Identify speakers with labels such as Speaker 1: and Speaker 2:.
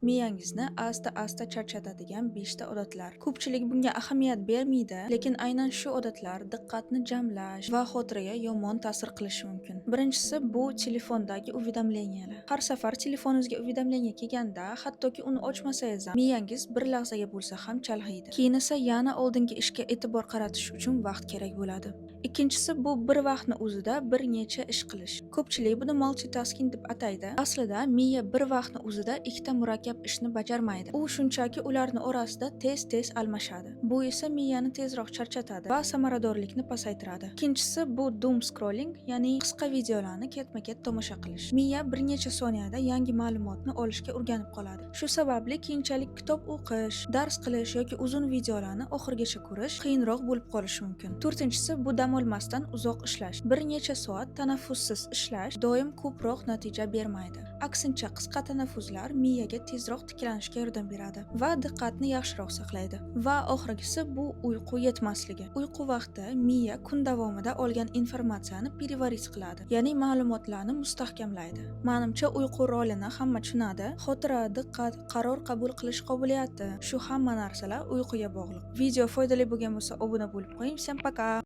Speaker 1: Miyangizni asta-asta charchatadigan 5 ta odatlar. Ko'pchilik bunga ahamiyat bermaydi, lekin aynan shu odatlar diqqatni jamlash va xotiraga yomon ta'sir qilishi mumkin. Birinchisi bu telefondagi уведомлениялар. Har safar telefoningizga уведомление kelganda, hattoki uni ochmasangiz ham miyangiz bir lahzaga bo'lsa ham chalg'iydi. Keyin esa yana oldingi ishga e'tibor qaratish uchun vaqt kerak bo'ladi. Ikkinchisi bu bir vaqtni o'zida bir necha ish qilish. Ko'pchilik buni multitasking deb ataydi. Aslida miya bir vaqtni o'zida ikkita murakkab ishni bajarmaydi. U shunchaki ularni orasida tez-tez almashadi. Bu esa miyani tezroq charchatadi va samaradorlikni pasaytiradi. Ikkinchisi bu doom scrolling, ya'ni qisqa videolarni ketma-ket tomosha qilish. Miya bir necha soniyada yangi ma'lumotni olishga o'rganib qoladi. Shu sababli keyinchalik kitob o'qish, dars qilish yoki uzun videolarni oxirigacha ko'rish qiyinroq bo'lib qolishi mumkin. To'rtinchisi bu dam olmasdan uzoq ishlash. Bir necha soat tanaffussiz ishlash doim ko'proq natija bermaydi. Aksincha, qisqa tanaffuslar miyaga tezroq tiklanishga yordam beradi va diqqatni yaxshiroq saqlaydi. Va oxirgisi bu uyqu yetmasligi. Uyqu vaqti miya kun davomida olgan informatsiyani переварить qiladi, ya'ni ma'lumotlarni mustahkamlaydi. Menimcha uyqu rolini hamma tushunadi. Xotira, diqqat, qaror qabul qilish qobiliyati, shu hamma narsalar uyquga bog'liq. Video foydali bo'lgan bo'lsa obuna bo'lib qo'ying. Всем пока.